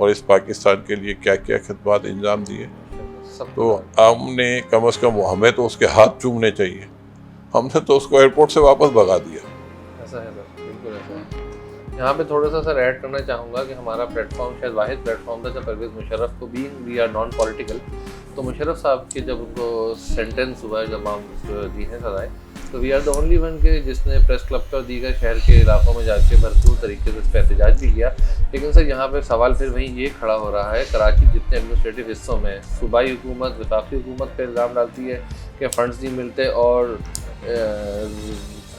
اور اس پاکستان کے لیے کیا کیا خدمات انجام دیے. سب تو ہم نے کم از کم ہمیں تو اس کے ہاتھ چومنے چاہیے. ہم نے تو اس کو ایئرپورٹ سے واپس بھگا دیا. ایسا ہے سر, بالکل ایسا ہے. یہاں پہ تھوڑا سا سر ایڈ کرنا چاہوں گا کہ ہمارا پلیٹ فارم شاید واحد پلیٹ فارم تھا جب پرویز مشرف کو بینگ وی آر نان پولیٹیکل, تو مشرف صاحب کے جب ان کو سینٹینس ہوا جب ہم دی ہیں سزائیں, تو we are the only one کے جس نے پریس کلب کا دیگر شہر کے علاقوں میں جا کے بھرپور طریقے سے اس پہ احتجاج بھی کیا. لیکن سر یہاں پہ سوال پھر وہیں یہ کھڑا ہو رہا ہے, کراچی جتنے ایڈمنسٹریٹو حصوں میں صوبائی حکومت وفاقی حکومت پہ الزام ڈالتی ہے کہ فنڈز نہیں ملتے, اور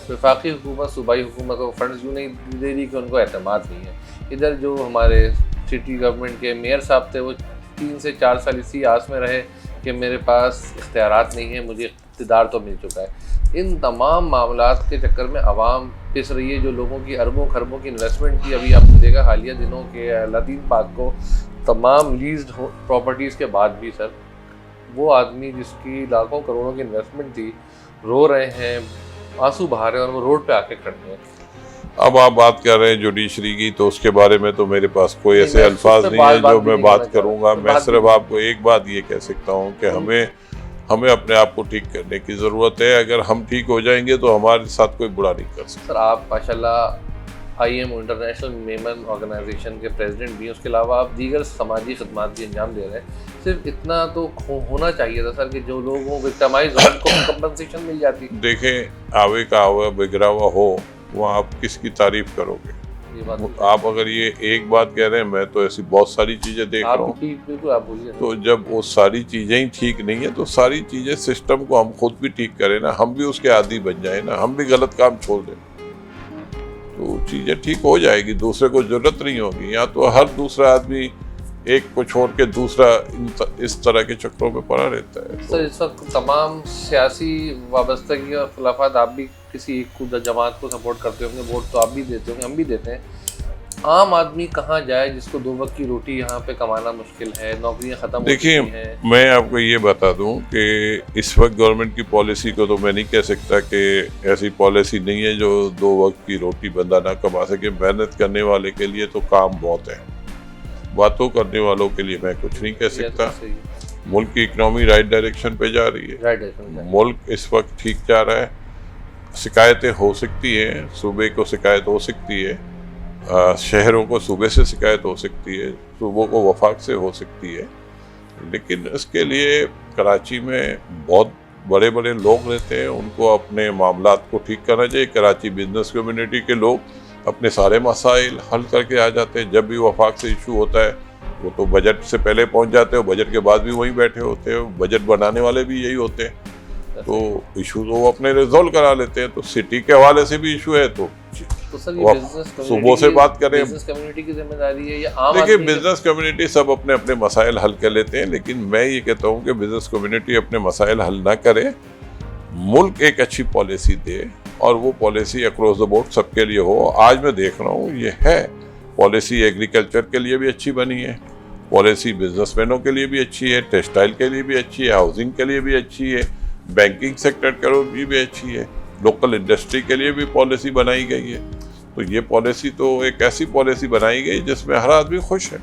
وفاقی حکومت صوبائی حکومت کو فنڈز یوں نہیں دے رہی کہ ان کو اعتماد نہیں ہے. ادھر جو ہمارے سٹی گورنمنٹ کے میئر صاحب تھے وہ 3 سے 4 سال اسی آس میں رہے کہ میرے پاس اختیارات نہیں ہیں, مجھے اقتدار تو مل چکا ہے. ان تمام معاملات کے چکر میں عوام پس رہی ہے, جو لوگوں کی اربوں خربوں کی انویسٹمنٹ کی. ابھی آپ نے دیکھا حالیہ دنوں کے اللہ دین پاک کو تمام لیزڈ پراپرٹیز کے بعد بھی سر وہ آدمی جس کی لاکھوں کروڑوں کی انویسٹمنٹ تھی رو رہے ہیں, آنسو بہا رہے ہیں, اور وہ روڈ پہ آ کے کھڑے ہیں. اب آپ بات کر رہے ہیں جوڈیشری کی, تو اس کے بارے میں تو میرے پاس کوئی ایسے الفاظ نہیں ہیں جو میں بات کروں گا. میں صرف آپ کو ایک بات یہ کہہ سکتا ہوں کہ ہمیں اپنے آپ کو ٹھیک کرنے کی ضرورت ہے. اگر ہم ٹھیک ہو جائیں گے تو ہمارے ساتھ کوئی برا نہیں کر سکتا. سر آپ ماشاء اللہ IM انٹرنیشنل میمن آرگنائزیشن کے پریزیڈنٹ بھی ہیں, اس کے علاوہ آپ دیگر سماجی خدمات بھی انجام دے رہے ہیں. صرف اتنا تو ہونا چاہیے تھا سر کہ جو لوگوں وکٹمائز ہو ان کو کمپنسیشن مل جاتی. دیکھیں, آوے کا آوا بگڑا ہوا ہو وہاں آپ کس کی تعریف کرو گے؟ آپ اگر یہ ایک بات کہہ رہے ہیں, میں تو ایسی بہت ساری چیزیں دیکھ رہا ہوں. بالکل آپ بولیے. تو جب وہ ساری چیزیں ہی ٹھیک نہیں ہیں تو ساری چیزیں سسٹم کو ہم خود بھی ٹھیک کریں نا, ہم بھی اس کے عادی بن جائیں نا, ہم بھی غلط کام چھوڑ دیں تو چیزیں ٹھیک ہو جائے گی. دوسرے کو ضرورت نہیں ہوگی. یا تو ہر دوسرا آدمی ایک کو چھوڑ کے دوسرا اس طرح کے چکروں میں پڑا رہتا ہے. سر اس وقت تمام سیاسی وابستگی اور خلافات, آپ بھی کسی ایک جماعت کو سپورٹ کرتے ہوں گے, ووٹ تو آپ بھی دیتے ہوں گے, ہم بھی دیتے ہیں. عام آدمی کہاں جائے جس کو 2 وقت کی روٹی یہاں پہ کمانا مشکل ہے, نوکریاں ختم ہو چکی ہیں. دیکھیے, میں آپ کو یہ بتا دوں کہ اس وقت گورنمنٹ کی پالیسی کو تو میں نہیں کہہ سکتا کہ ایسی پالیسی نہیں ہے جو 2 وقت کی روٹی بندہ نہ کما سکے. محنت کرنے والے کے لیے تو کام بہت ہے, باتوں کرنے والوں کے لیے میں کچھ نہیں کہہ سکتا. ملک کی اکنامی رائٹ ڈائریکشن پہ جا رہی ہے, ملک اس وقت ٹھیک جا رہا ہے. شکایتیں ہو سکتی ہیں, صوبے کو شکایت ہو سکتی ہے, شہروں کو صوبے سے شکایت ہو سکتی ہے, صوبوں کو وفاق سے ہو سکتی ہے, لیکن اس کے لیے کراچی میں بہت بڑے بڑے لوگ رہتے ہیں, ان کو اپنے معاملات کو ٹھیک کرنا چاہیے. کراچی بزنس کمیونٹی کے لوگ اپنے سارے مسائل حل کر کے آ جاتے ہیں. جب بھی وفاق سے ایشو ہوتا ہے وہ تو بجٹ سے پہلے پہنچ جاتے ہیں, بجٹ کے بعد بھی وہیں بیٹھے ہوتے ہیں. بجٹ بنانے والے بھی یہی ہوتے ہیں, تو ایشو تو وہ اپنے ریزولو کرا لیتے ہیں. تو سٹی کے حوالے سے بھی ایشو ہے تو صبح سے بات کریں. بزنس کمیونٹی کی ذمہ داری ہے یا عام دیکھیے, آدمی؟ بزنس کمیونٹی سب اپنے اپنے مسائل حل کر لیتے ہیں, لیکن میں یہ کہتا ہوں کہ بزنس کمیونٹی اپنے مسائل حل نہ کرے, ملک ایک اچھی پالیسی دے اور وہ پالیسی اکراس دا بورڈ سب کے لیے ہو. آج میں دیکھ رہا ہوں یہ ہے پالیسی, ایگریکلچر کے لیے بھی اچھی بنی ہے, پالیسی بزنس مینوں کے لیے بھی اچھی ہے, ٹیکسٹائل کے لیے بھی اچھی ہے, ہاؤسنگ کے لیے بھی اچھی ہے, بینکنگ سیکٹر کے لیے بھی اچھی ہے, لوکل انڈسٹری کے لیے بھی پالیسی بنائی گئی ہے. تو یہ پالیسی تو ایک ایسی پالیسی بنائی گئی جس میں ہر آدمی خوش ہے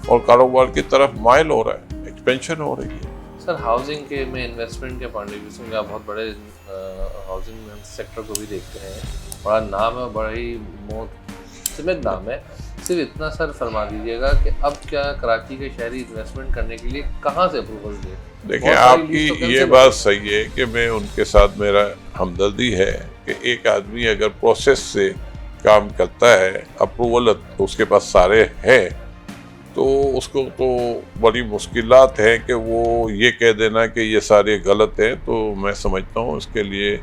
اور کاروبار کی طرف مائل ہو رہا ہے, ایکسپینشن ہو رہی ہے. سر ہاؤسنگ کے میں انویسٹمنٹ کے پوائنٹ آف ویو سے میں بہت بڑے ہاؤسنگ سیکٹر کو بھی دیکھتے ہیں, بڑا نام ہے اور بڑا ہی معتمد نام ہے. صرف اتنا سر فرما دیجیے گا کہ اب کیا کراچی کے شہری انویسٹمنٹ کرنے کے لیے کہاں سے اپروول دے؟ دیکھیں, آپ کی یہ بات صحیح ہے کہ میں ان کے ساتھ میرا ہمدردی ہے کہ ایک آدمی اگر پروسیس سے کام کرتا ہے, اپروول اس کے پاس سارے ہیں, تو اس کو تو بڑی مشکلات ہیں کہ وہ یہ کہہ دینا کہ یہ سارے غلط ہیں. تو میں سمجھتا ہوں اس کے لیے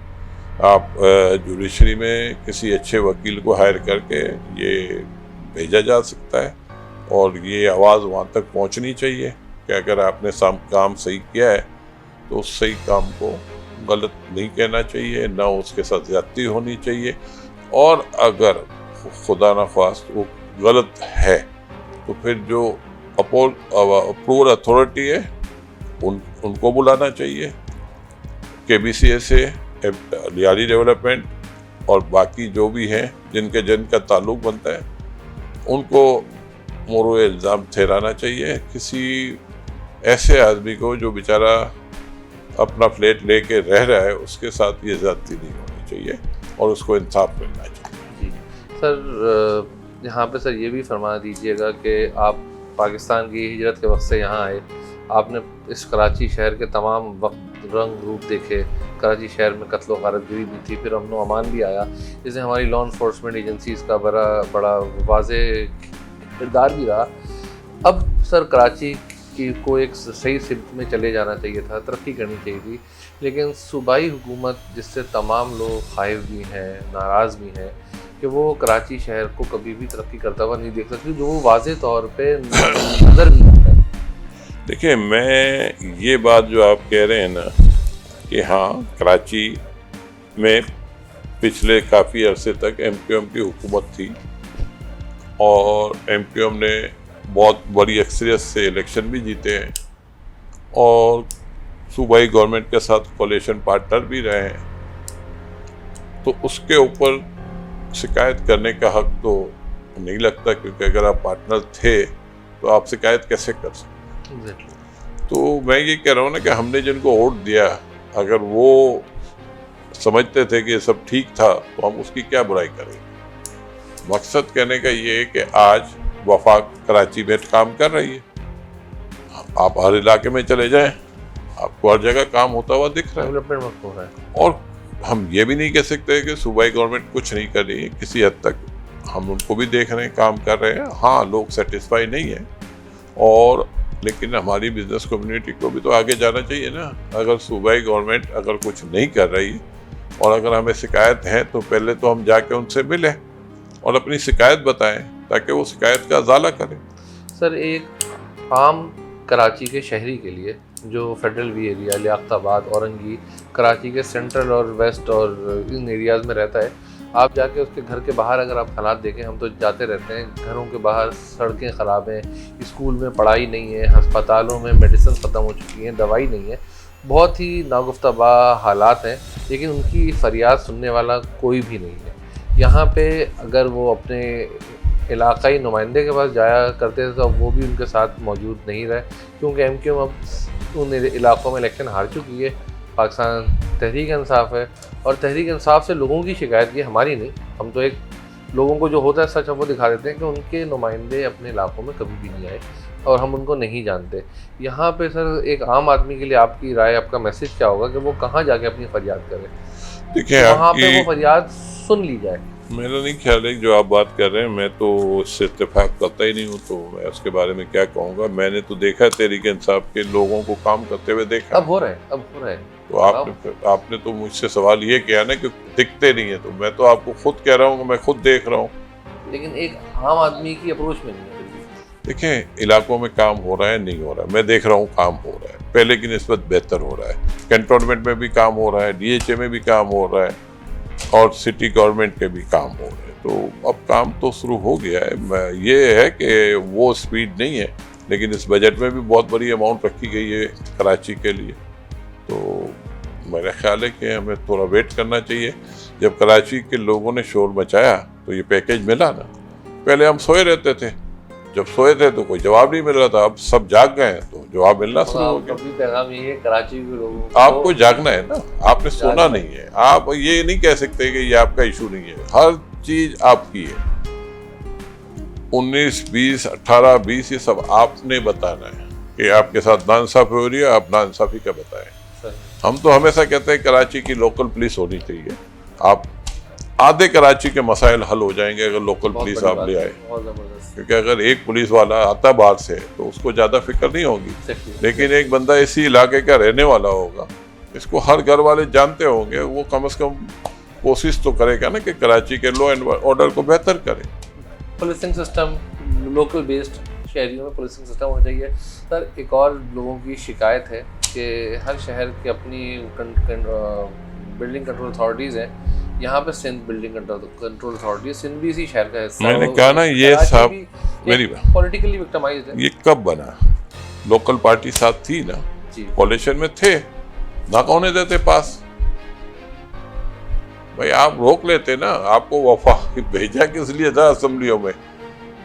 آپ جوڈیشری میں کسی اچھے وکیل کو ہائر کر کے یہ بھیجا جا سکتا ہے, اور یہ آواز وہاں تک پہنچنی چاہیے کہ اگر آپ نے کام صحیح کیا ہے تو اس صحیح کام کو غلط نہیں کہنا چاہیے, نہ اس کے ساتھ زیادتی ہونی چاہیے. اور اگر خدا نخواست وہ غلط ہے تو پھر جو اپروول اتھارٹی ہے ان کو بلانا چاہیے, KBCA سے, لیاری ڈیولپمنٹ اور باقی جو بھی ہیں جن کا تعلق بنتا ہے, ان کو موروثی الزام ٹھہرانا چاہیے کسی ایسے آدمی کو جو بیچارہ اپنا فلیٹ لے کے رہ رہا ہے، اس کے ساتھ یہ زیادتی نہیں ہونی چاہیے اور اس کو انصاف ملنا چاہیے۔ جی سر، یہاں پہ سر یہ بھی فرما دیجیے گا کہ آپ پاکستان کی ہجرت کے وقت سے یہاں آئے، آپ نے اس کراچی شہر کے تمام وقت رنگ روپ دیکھے، کراچی شہر میں قتل و غارت گری بھی تھی، پھر امن و امان بھی آیا، اس سے ہماری لا انفورسمنٹ ایجنسیز کا بڑا واضح کردار بھی رہا۔ اب سر کراچی کو ایک صحیح سمت میں چلے جانا چاہیے تھا، ترقی کرنی چاہیے تھی، لیکن صوبائی حکومت جس سے تمام لوگ خائف بھی ہیں، ناراض بھی ہیں کہ وہ کراچی شہر کو کبھی بھی ترقی کرتا ہوا نہیں دیکھ سکتی، جو وہ واضح طور پہ نظر بھی آتا ہے۔ دیکھیں، میں یہ بات جو آپ کہہ رہے ہیں نا کہ ہاں کراچی میں پچھلے کافی عرصے تک ایم کیو ایم کی حکومت تھی اور ایم کیو ایم نے بہت بڑی اکثریت سے الیکشن بھی جیتے ہیں اور صوبائی گورنمنٹ کے ساتھ کولیشن پارٹنر بھی رہے ہیں، تو اس کے اوپر شکایت کرنے کا حق تو نہیں لگتا، کیونکہ اگر آپ پارٹنر تھے تو آپ شکایت کیسے کر سکتے؟ تو میں یہ کہہ رہا ہوں نا کہ ہم نے جن کو ووٹ دیا، اگر وہ سمجھتے تھے کہ یہ سب ٹھیک تھا تو ہم اس کی کیا برائی کریں؟ مقصد کہنے کا یہ ہے کہ آج وفاق کراچی میں کام کر رہی ہے، آپ ہر علاقے میں چلے جائیں، آپ کو ہر جگہ کام ہوتا ہوا دکھ رہا ہے، اور ہم یہ بھی نہیں کہہ سکتے کہ صوبائی گورنمنٹ کچھ نہیں کر رہی ہے، کسی حد تک ہم ان کو بھی دیکھ رہے ہیں، کام کر رہے ہیں، ہاں لوگ سیٹسفائی نہیں ہیں، اور لیکن ہماری بزنس کمیونٹی کو بھی تو آگے جانا چاہیے نا۔ اگر صوبائی گورنمنٹ اگر کچھ نہیں کر رہی اور اگر ہمیں شکایت ہے تو پہلے تو ہم جا کے ان سے ملیں اور اپنی شکایت بتائیں تاکہ وہ شکایت کا ازالہ کریں۔ سر، ایک عام کراچی کے شہری کے لیے جو فیڈرل وی ایریا، لیاقت آباد، اورنگی، کراچی کے سینٹرل اور ویسٹ اور ان ایریاز میں رہتا ہے، آپ جا کے اس کے گھر کے باہر اگر آپ حالات دیکھیں، ہم تو جاتے رہتے ہیں، گھروں کے باہر سڑکیں خراب ہیں، اسکول میں پڑھائی نہیں ہے، ہسپتالوں میں میڈیسن ختم ہو چکی ہیں، دوائی نہیں ہے، بہت ہی ناگفتہ با حالات ہیں، لیکن ان کی فریاد سننے والا کوئی بھی نہیں ہے۔ یہاں پہ اگر وہ اپنے علاقائی نمائندے کے پاس جایا کرتے تھے تو وہ بھی ان کے ساتھ موجود نہیں رہے، کیونکہ ایم کیو ایم اب ان علاقوں میں الیکشن ہار چکی ہے، پاکستان تحریک انصاف ہے، اور تحریک انصاف سے لوگوں کی شکایت کی، ہماری نہیں، ہم تو ایک لوگوں کو جو ہوتا ہے سچ وہ دکھا دیتے ہیں کہ ان کے نمائندے اپنے علاقوں میں کبھی بھی نہیں آئے اور ہم ان کو نہیں جانتے۔ یہاں پہ سر ایک عام آدمی کے لیے آپ کی رائے، آپ کا میسج کیا ہوگا کہ وہ کہاں جا کے اپنی فریاد کرے، دیکھیں وہاں پہ وہ فریاد سن لی جائے؟ میرا نہیں خیال ہے جو آپ بات کر رہے ہیں، میں تو اس سے اتفاق کرتا ہی نہیں ہوں، تو میں اس کے بارے میں کیا کہوں گا۔ میں نے تو دیکھا ہے تحریک انصاف کے لوگوں کو کام کرتے ہوئے دیکھا، اب ہو رہا ہے۔ تو آپ نے تو مجھ سے سوال یہ کیا نا کہ دکھتے نہیں ہیں، تو میں تو آپ کو خود کہہ رہا ہوں کہ میں خود دیکھ رہا ہوں، لیکن ایک عام آدمی کی اپروچ میں نہیں ہے۔ دیکھیں علاقوں میں کام ہو رہا ہے نہیں ہو رہا ہے، میں دیکھ رہا ہوں کام ہو رہا ہے، پہلے کی نسبت بہتر ہو رہا ہے، کینٹونمنٹ میں بھی کام ہو رہا ہے، ڈی ایچ اے میں بھی کام ہو رہا ہے، اور سٹی گورنمنٹ کے بھی کام ہو رہے ہیں، تو اب کام تو شروع ہو گیا ہے۔ یہ ہے کہ وہ سپیڈ نہیں ہے، لیکن اس بجٹ میں بھی بہت بڑی اماؤنٹ رکھی گئی ہے کراچی کے لیے، تو میرا خیال ہے کہ ہمیں تھوڑا ویٹ کرنا چاہیے۔ جب کراچی کے لوگوں نے شور مچایا تو یہ پیکیج ملا نا، پہلے ہم سوئے رہتے تھے، جب سوئے تھے تو کوئی جواب نہیں مل رہا تھا، اب سب جاگ گئے ہیں تو جواب ملنا شروع ہو گیا۔ پیغام یہ ہے کراچی کے لوگوں آپ کو جاگنا ہے نا، آپ نے سونا نہیں ہے، آپ یہ نہیں کہہ سکتے کہ یہ آپ کا ایشو نہیں ہے، ہر چیز آپ کی ہے، 19، 20، 18، 20 یہ سب آپ نے بتانا ہے کہ آپ کے ساتھ ناانصافی ہو رہی ہے، آپ ناانصافی کا بتائیں۔ ہم تو ہمیشہ کہتے ہیں کراچی کی لوکل پولیس ہونی چاہیے، آپ آدھے کراچی کے مسائل حل ہو جائیں گے اگر لوکل پولیس آپ لے آئے، کیونکہ اگر ایک پولیس والا آتا باہر سے تو اس کو زیادہ فکر نہیں ہوگی، لیکن ایک بندہ اسی علاقے کا رہنے والا ہوگا، اس کو ہر گھر والے جانتے ہوں گے، وہ کم از کم کوشش تو کرے گا نا کہ کراچی کے لا اینڈ آرڈر کو بہتر کرے۔ پولیسنگ سسٹم لوکل بیسڈ شہریوں میں پولیسنگ سسٹم ہونا چاہیے۔ سر ایک اور لوگوں کی شکایت ہے کہ ہر شہر کی اپنی بلڈنگ کنٹرول اتھارٹیز ہیں، یہاں پہ Sindh building control authority, Sindh بھی اسی شہر کا حصہ ہے، میں نے کہا نا یہ سب میری بات پولیٹیکلی وکٹمائزڈ ہے۔ یہ کب بنا؟ لوکل پارٹی ساتھ تھی نا، کولیشن میں تھے، نہ ہونے دیتے پاس، بھائی آپ روک لیتے نا، آپ کو وفاق بھیجا کس لیے تھا اسمبلیوں میں